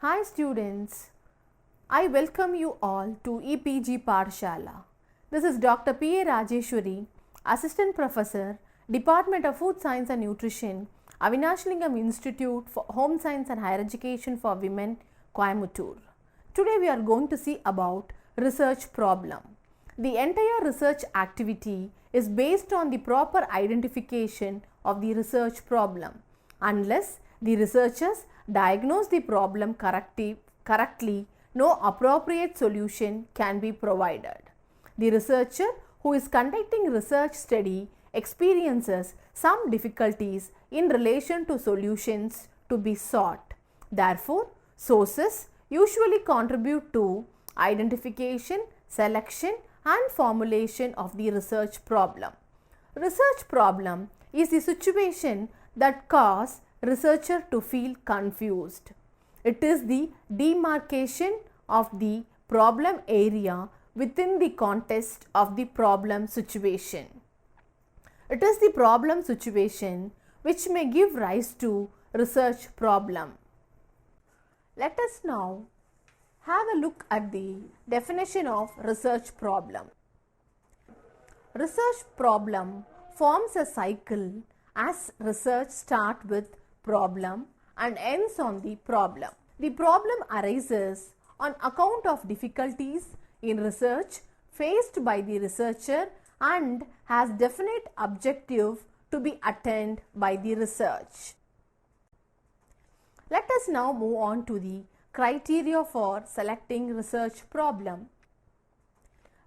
Hi students, I welcome you all to EPG Parshala. This is Dr. P.A. Rajeshwari, Assistant Professor, Department of Food Science and Nutrition, Avinashlingam Institute for Home Science and Higher Education for Women, Coimbatore. Today we are going to see about research problem. The entire research activity is based on the proper identification of the research problem. Unless the researchers diagnose the problem correctly, no appropriate solution can be provided. The researcher who is conducting research study experiences some difficulties in relation to solutions to be sought. Therefore, sources usually contribute to identification, selection and formulation of the research problem. Research problem is the situation that causes researcher to feel confused. It is the demarcation of the problem area within the context of the problem situation. It is the problem situation which may give rise to research problem. Let us now have a look at the definition of research problem. Research problem forms a cycle as research starts with problem and ends on the problem. The problem arises on account of difficulties in research faced by the researcher and has definite objective to be attained by the research. Let us now move on to the criteria for selecting research problem.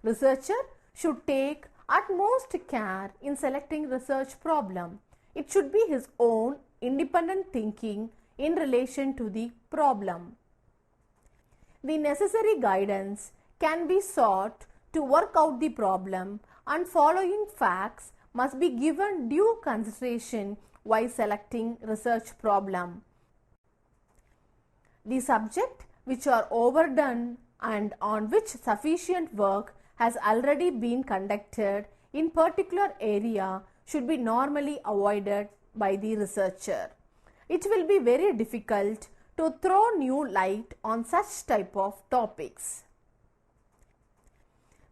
Researcher should take utmost care in selecting research problem. It should be his own independent thinking in relation to the problem. The necessary guidance can be sought to work out the problem, and following facts must be given due consideration while selecting research problem. The subject which are overdone and on which sufficient work has already been conducted in particular area should be normally avoided by the researcher. It will be very difficult to throw new light on such type of topics.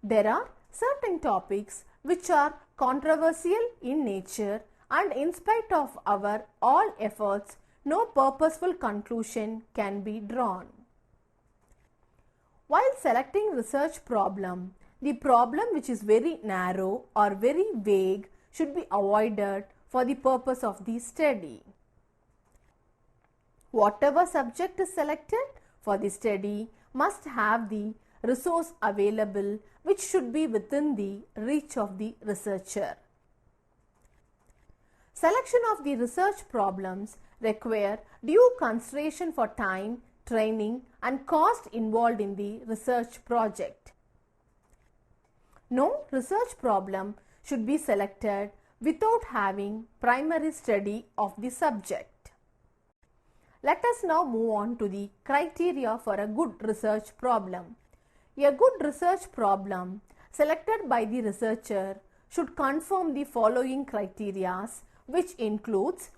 There are certain topics which are controversial in nature, and in spite of our all efforts, no purposeful conclusion can be drawn. While selecting research problem, the problem which is very narrow or very vague should be avoided for the purpose of the study. Whatever subject is selected for the study must have the resource available which should be within the reach of the researcher. Selection of the research problems require due consideration for time, training and cost involved in the research project. No research problem should be selected without having primary study of the subject. Let us now move on to the criteria for a good research problem. A good research problem selected by the researcher should confirm the following criteria, which includes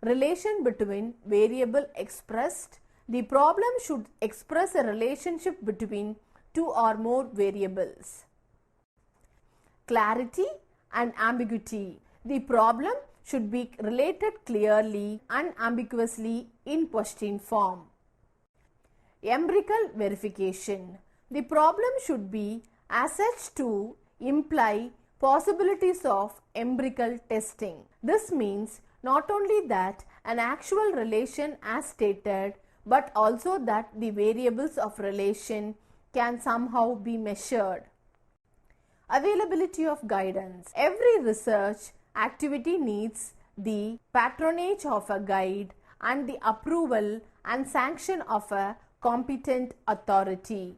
relation between variable expressed. The problem should express a relationship between two or more variables. Clarity and ambiguity. The problem should be related clearly and unambiguously in question form. Empirical verification. The problem should be as such to imply possibilities of empirical testing. This means not only that an actual relation as stated, but also that the variables of relation can somehow be measured. Availability of guidance. Every research activity needs the patronage of a guide and the approval and sanction of a competent authority.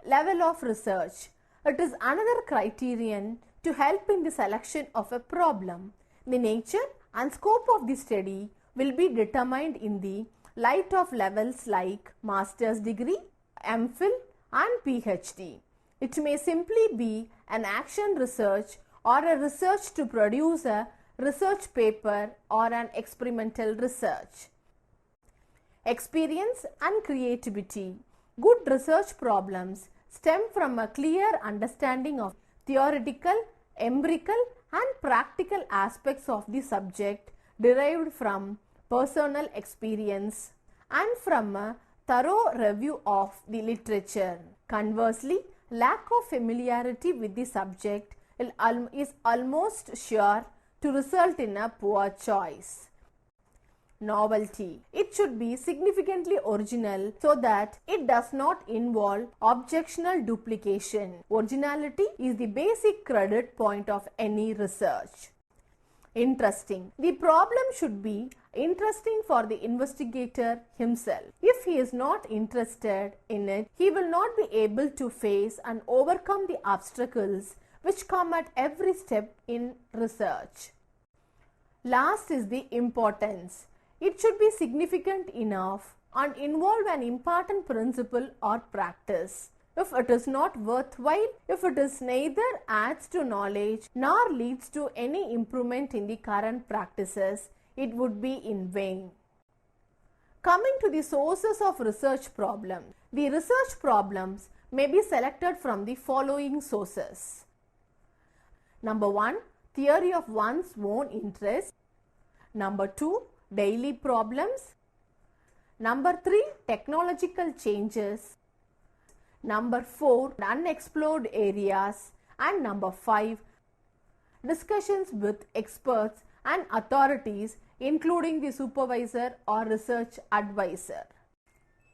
Level of research. It is another criterion to help in the selection of a problem. The nature and scope of the study will be determined in the light of levels like master's degree, MPhil and PhD. It may simply be an action research or a research to produce a research paper or an experimental research. experience and creativity. Good research problems stem from a clear understanding of theoretical, empirical and practical aspects of the subject derived from personal experience and from a thorough review of the literature. Conversely, lack of familiarity with the subject is almost sure to result in a poor choice. Novelty. It should be significantly original so that it does not involve objectional duplication. Originality is the basic credit point of any research. Interesting. The problem should be interesting for the investigator himself. If he is not interested in it, he will not be able to face and overcome the obstacles which come at every step in research. Last is the importance. It should be significant enough and involve an important principle or practice. If it is not worthwhile, if it is neither adds to knowledge nor leads to any improvement in the current practices, it would be in vain. Coming to the sources of research problems. The research problems may be selected from the following sources. Number 1, theory of one's own interest. Number 2, daily problems. Number 3, technological changes. Number 4, unexplored areas. And number 5, discussions with experts and authorities including the supervisor or research advisor.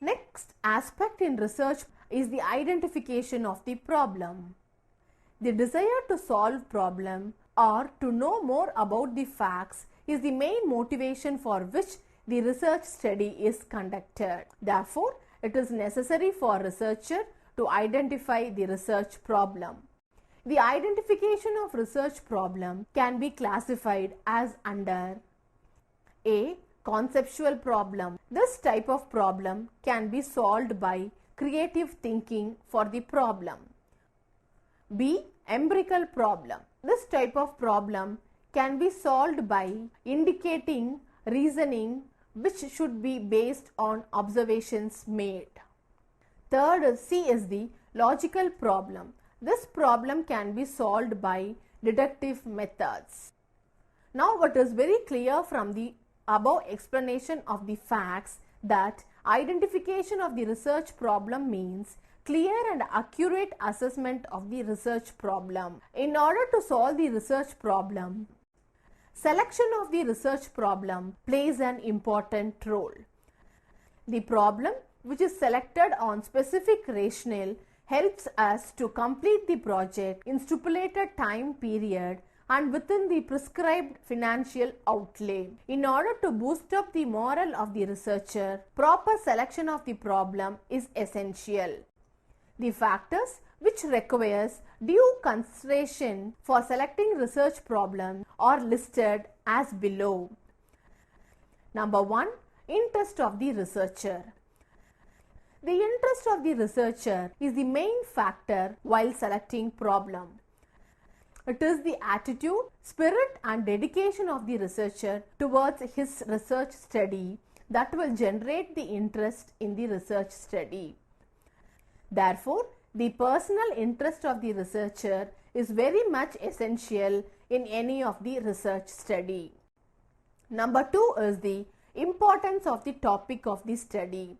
Next aspect in research is the identification of the problem. The desire to solve problem or to know more about the facts is the main motivation for which the research study is conducted. Therefore, it is necessary for researcher to identify the research problem. The identification of research problem can be classified as under A. Conceptual problem. This type of problem can be solved by creative thinking for the problem. B. Empirical problem. This type of problem can be solved by indicating reasoning which should be based on observations made. Third, C is the logical problem. This problem can be solved by deductive methods. Now it is very clear from the above explanation of the facts that identification of the research problem means clear and accurate assessment of the research problem. In order to solve the research problem, selection of the research problem plays an important role. The problem which is selected on specific rationale helps us to complete the project in stipulated time period and within the prescribed financial outlay. In order to boost up the morale of the researcher, proper selection of the problem is essential. The factors which requires due consideration for selecting research problem are listed as below. Number 1, interest of the researcher. The interest of the researcher is the main factor while selecting problem. It is the attitude, spirit and dedication of the researcher towards his research study that will generate the interest in the research study. Therefore, the personal interest of the researcher is very much essential in any of the research study. Number 2 is the importance of the topic of the study.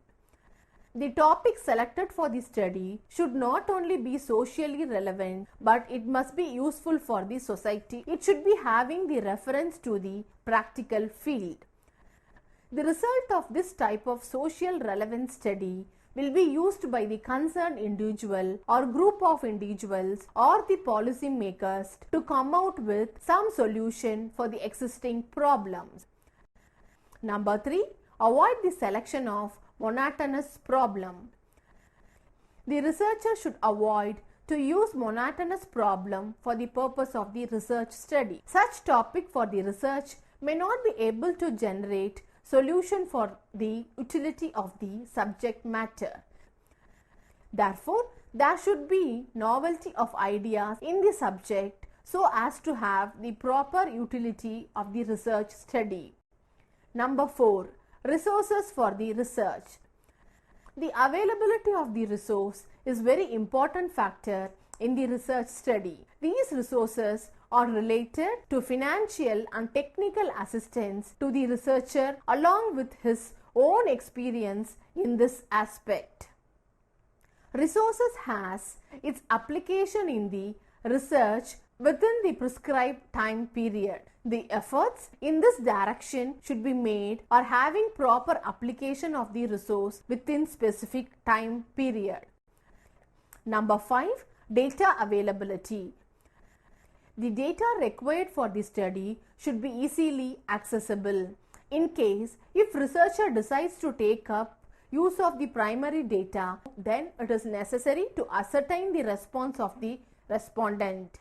The topic selected for the study should not only be socially relevant, but it must be useful for the society. It should be having the reference to the practical field. The result of this type of social relevant study will be used by the concerned individual or group of individuals or the policy makers to come out with some solution for the existing problems. Number 3, avoid the selection of monotonous problem. The researcher should avoid to use monotonous problem for the purpose of the research study. Such topic for the research may not be able to generate solution for the utility of the subject matter. Therefore, there should be novelty of ideas in the subject so as to have the proper utility of the research study. Number 4, Resources for the research. The availability of the resource is very important factor in the research study. These resources are related to financial and technical assistance to the researcher along with his own experience in this aspect. Resources has its application in the research within the prescribed time period. The efforts in this direction should be made or having proper application of the resource within specific time period. Number 5, data availability. The data required for the study should be easily accessible. In case if researcher decides to take up use of the primary data, then it is necessary to ascertain the response of the respondent.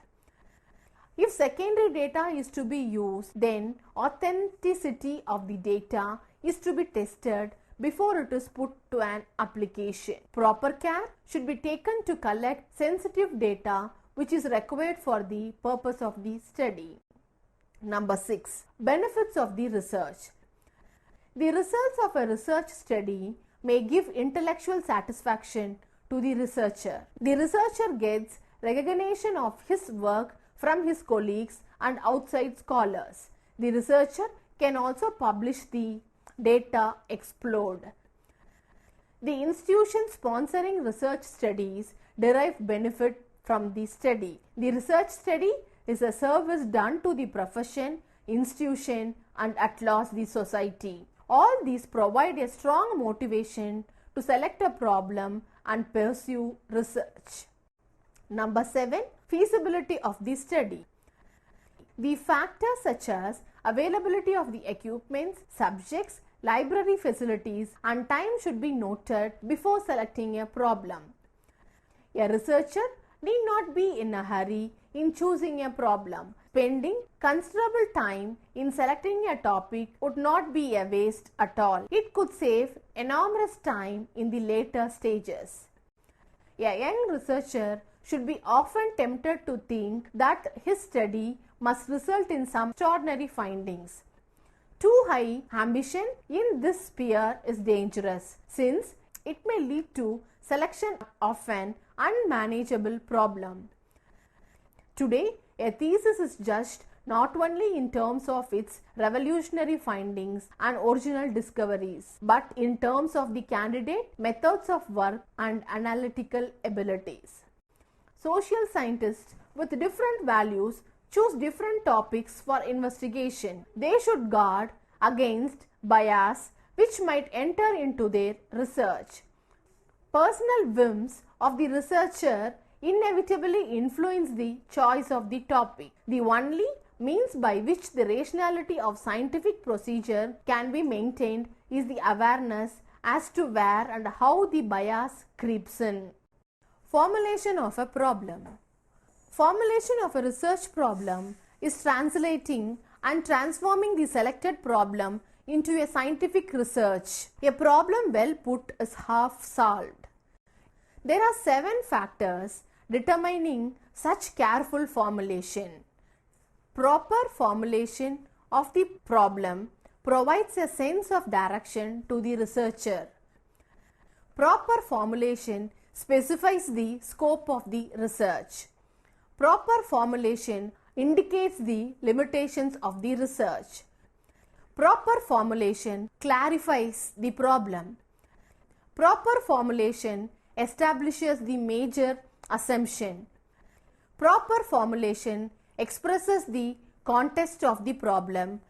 If secondary data is to be used, then authenticity of the data is to be tested before it is put to an application. Proper care should be taken to collect sensitive data which is required for the purpose of the study. Number 6, benefits of the research. The results of a research study may give intellectual satisfaction to the researcher. The researcher gets recognition of his work from his colleagues and outside scholars. The researcher can also publish the data explode. The institution sponsoring research studies derive benefit from the study. The research study is a service done to the profession, institution and at last the society. All these provide a strong motivation to select a problem and pursue research. Number 7, feasibility of the study. The factors such as availability of the equipments, subjects, library facilities and time should be noted before selecting a problem. A researcher need not be in a hurry in choosing a problem. Spending considerable time in selecting a topic would not be a waste at all. It could save enormous time in the later stages. A young researcher should be often tempted to think that his study must result in some extraordinary findings. Too high ambition in this sphere is dangerous, since it may lead to selection of an unmanageable problem. Today, a thesis is judged not only in terms of its revolutionary findings and original discoveries, but in terms of the candidate, methods of work and analytical abilities. Social scientists with different values choose different topics for investigation. They should guard against bias which might enter into their research. Personal whims of the researcher inevitably influence the choice of the topic. The only means by which the rationality of scientific procedure can be maintained is the awareness as to where and how the bias creeps in. Formulation of a problem. Formulation of a research problem is translating and transforming the selected problem into a scientific research. A problem well put is half solved. There are 7 factors determining such careful formulation. Proper formulation of the problem provides a sense of direction to the researcher. Proper formulation specifies the scope of the research. Proper formulation indicates the limitations of the research. Proper formulation clarifies the problem. Proper formulation establishes the major assumption. Proper formulation expresses the context of the problem,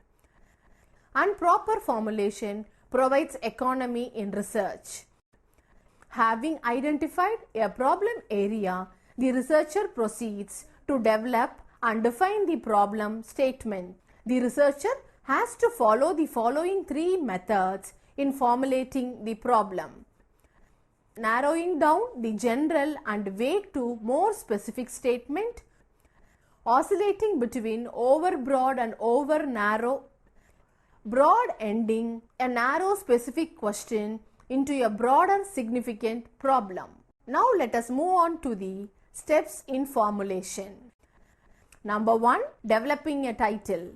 and proper formulation provides economy in research. Having identified a problem area, the researcher proceeds to develop and define the problem statement. The researcher has to follow the following 3 methods in formulating the problem: narrowing down the general and vague to more specific statement, oscillating between overbroad and over narrow, broad ending a narrow specific question into a broader significant problem. Now let us move on to the steps in formulation. Number 1, developing a title.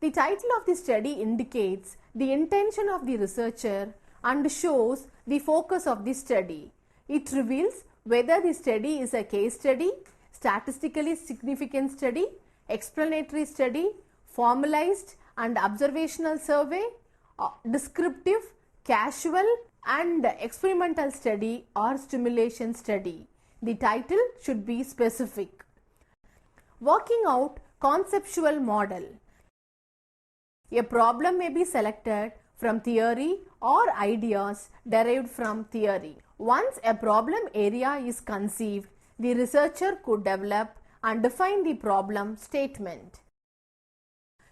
The title of the study indicates the intention of the researcher and shows the focus of the study. It reveals whether the study is a case study, statistically significant study, explanatory study, formalized and observational survey, descriptive, casual and experimental study or stimulation study. The title should be specific. Working out conceptual model. A problem may be selected from theory or ideas derived from theory. Once a problem area is conceived, the researcher could develop and define the problem statement.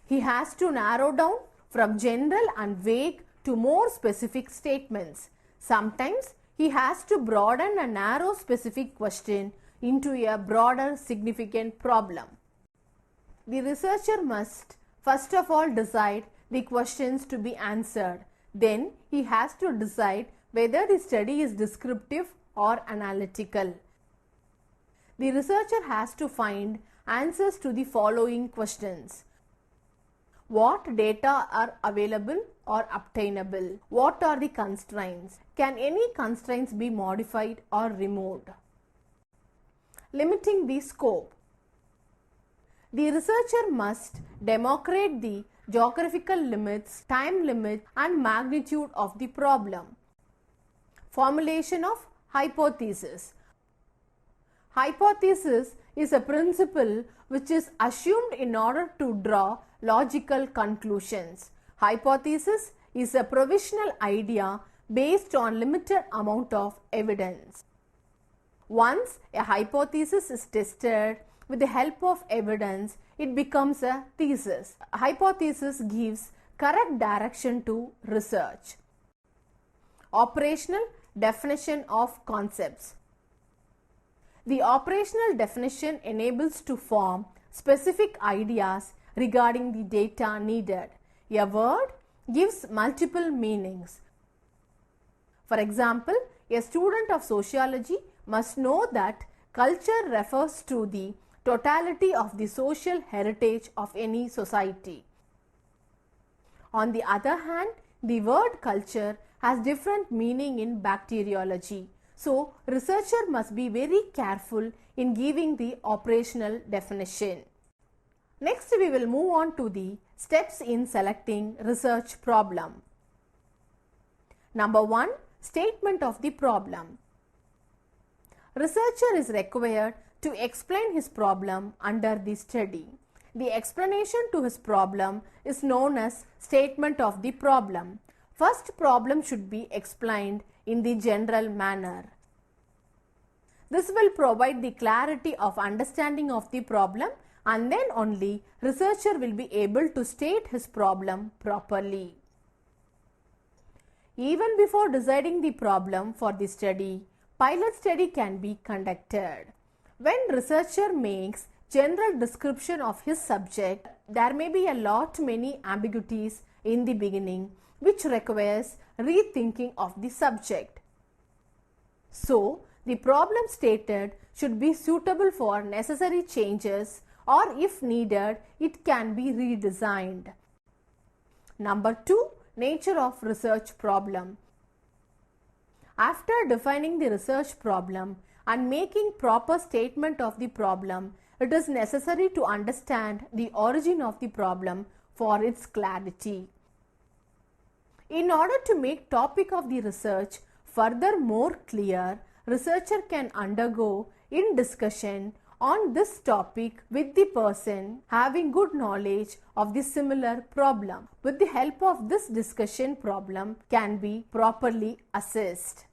He has to narrow down from general and vague to more specific statements. Sometimes he has to broaden a narrow specific question into a broader significant problem. The researcher must first of all decide the questions to be answered. Then he has to decide whether the study is descriptive or analytical. The researcher has to find answers to the following questions. What data are available or obtainable? What are the constraints? Can any constraints be modified or removed? Limiting the scope. The researcher must demonstrate the geographical limits, time limit and magnitude of the problem. Formulation of hypothesis. Hypothesis is a principle which is assumed in order to draw logical conclusions. Hypothesis is a provisional idea based on limited amount of evidence. Once a hypothesis is tested with the help of evidence, it becomes a thesis. A hypothesis gives correct direction to research. Operational definition of concepts. The operational definition enables to form specific ideas regarding the data needed. A word gives multiple meanings. For example, a student of sociology must know that culture refers to the totality of the social heritage of any society. On the other hand, the word culture has different meaning in bacteriology. So, researcher must be very careful in giving the operational definition. Next, we will move on to the steps in selecting research problem. Number 1. Statement of the problem. Researcher is required to explain his problem under the study. The explanation to his problem is known as statement of the problem. First, problem should be explained in the general manner. This will provide the clarity of understanding of the problem, and then only researcher will be able to state his problem properly. Even before deciding the problem for the study, pilot study can be conducted. When researcher makes general description of his subject, there may be a lot many ambiguities in the beginning which requires rethinking of the subject. So, the problem stated should be suitable for necessary changes, or if needed, it can be redesigned. Number 2. Nature of research problem. After defining the research problem and making proper statement of the problem, it is necessary to understand the origin of the problem for its clarity. In order to make topic of the research further more clear, researcher can undergo in discussion on this topic with the person having good knowledge of the similar problem. With the help of this discussion, problem can be properly assessed.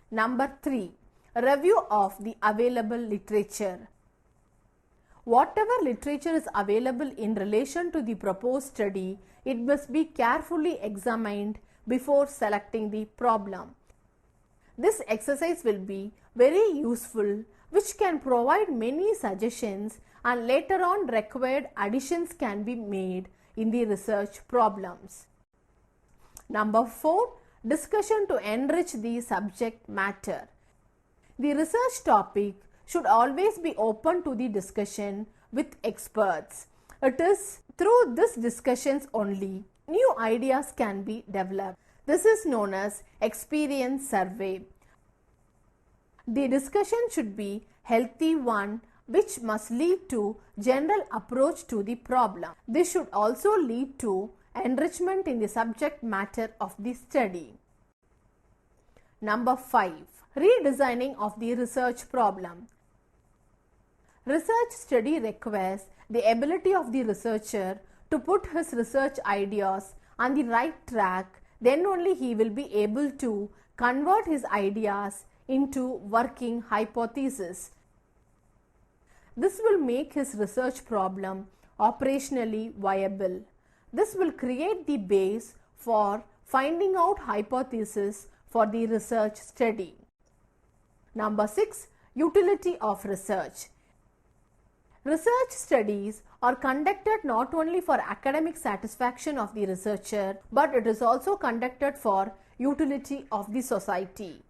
Number 3. Review of the available literature. Whatever literature is available in relation to the proposed study, it must be carefully examined before selecting the problem. This exercise will be very useful, which can provide many suggestions, and later on required additions can be made in the research problems. Number 4. Discussion to enrich the subject matter. The research topic should always be open to the discussion with experts. It is Through these discussions only, new ideas can be developed. This is known as experience survey. The discussion should be healthy one which must lead to general approach to the problem. This should also lead to enrichment in the subject matter of the study. Number 5. Redesigning of the research problem. Research study requires the ability of the researcher to put his research ideas on the right track. Then only he will be able to convert his ideas into working hypotheses. This will make his research problem operationally viable. This will create the base for finding out hypotheses for the research study. Number 6. Utility of research. Research studies are conducted not only for academic satisfaction of the researcher, but it is also conducted for utility of the society.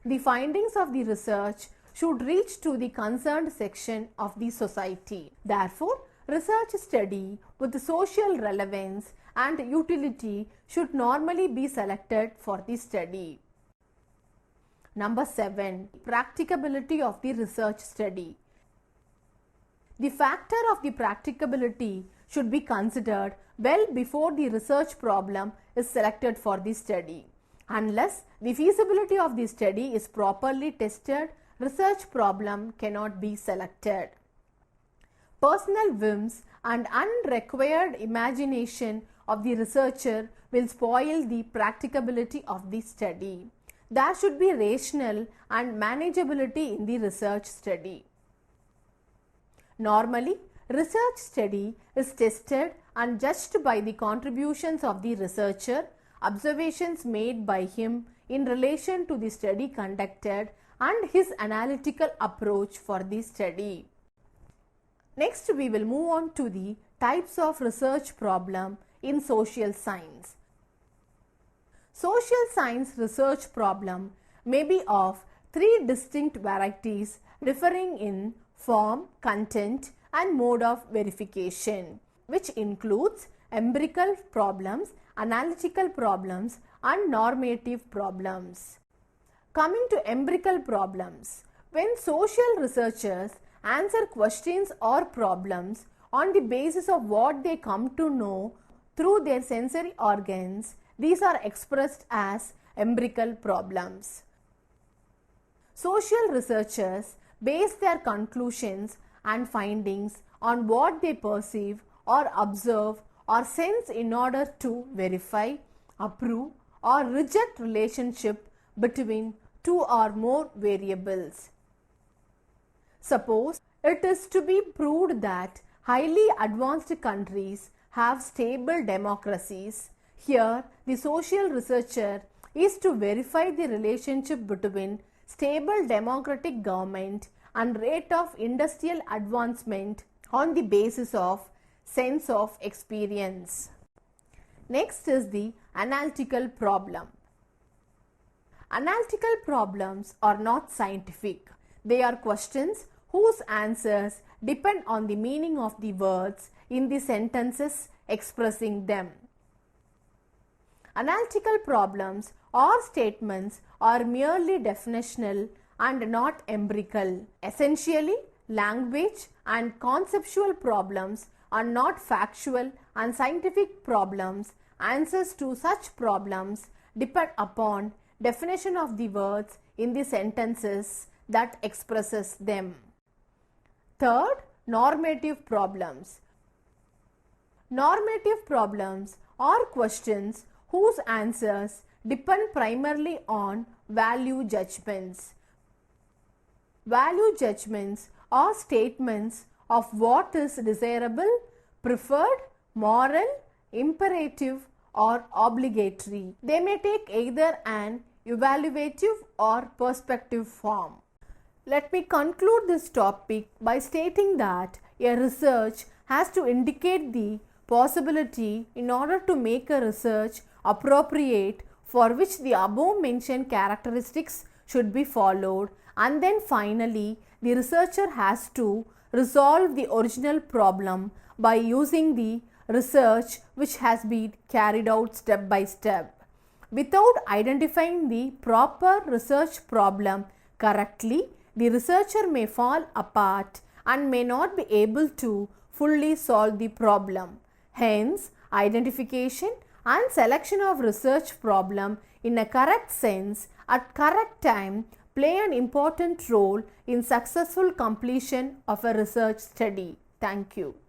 The findings of the research should reach to the concerned section of the society. Therefore, research study with social relevance and utility should normally be selected for the study. Number 7. Practicability of the research study. The factor of the practicability should be considered well before the research problem is selected for the study. Unless the feasibility of the study is properly tested, research problem cannot be selected. Personal whims and unrequired imagination of the researcher will spoil the practicability of the study. There should be rational and manageability in the research study. Normally, research study is tested and judged by the contributions of the researcher, observations made by him in relation to the study conducted, and his analytical approach for the study. Next, we will move on to the types of research problem in social science. Social science research problem may be of 3 distinct varieties differing in form, content, and mode of verification, which includes empirical problems, analytical problems, and normative problems. Coming to empirical problems, when social researchers answer questions or problems on the basis of what they come to know through their sensory organs, these are expressed as empirical problems. Social researchers base their conclusions and findings on what they perceive or observe or sense in order to verify, approve, or reject relationship between 2 or more variables. Suppose it is to be proved that highly advanced countries have stable democracies. Here, the social researcher is to verify the relationship between stable democratic government and rate of industrial advancement on the basis of sense of experience. Next is the analytical problem. Analytical problems are not scientific. They are questions whose answers depend on the meaning of the words in the sentences expressing them. Analytical problems or statements are merely definitional and not empirical. Essentially, language and conceptual problems are not factual, and scientific problems. Answers to such problems depend upon definition of the words in the sentences that expresses them. Third, normative problems. Normative problems are questions whose answers depend primarily on value judgments. Value judgments are statements of what is desirable, preferred, moral, imperative, or obligatory. They may take either an evaluative or perspective form. Let me conclude this topic by stating that a research has to indicate the possibility in order to make a research appropriate, for which the above mentioned characteristics should be followed, and then finally the researcher has to resolve the original problem by using the research which has been carried out step by step. Without identifying the proper research problem correctly, the researcher may fall apart and may not be able to fully solve the problem. Hence, identification and selection of research problem in a correct sense at correct time play an important role in successful completion of a research study. Thank you.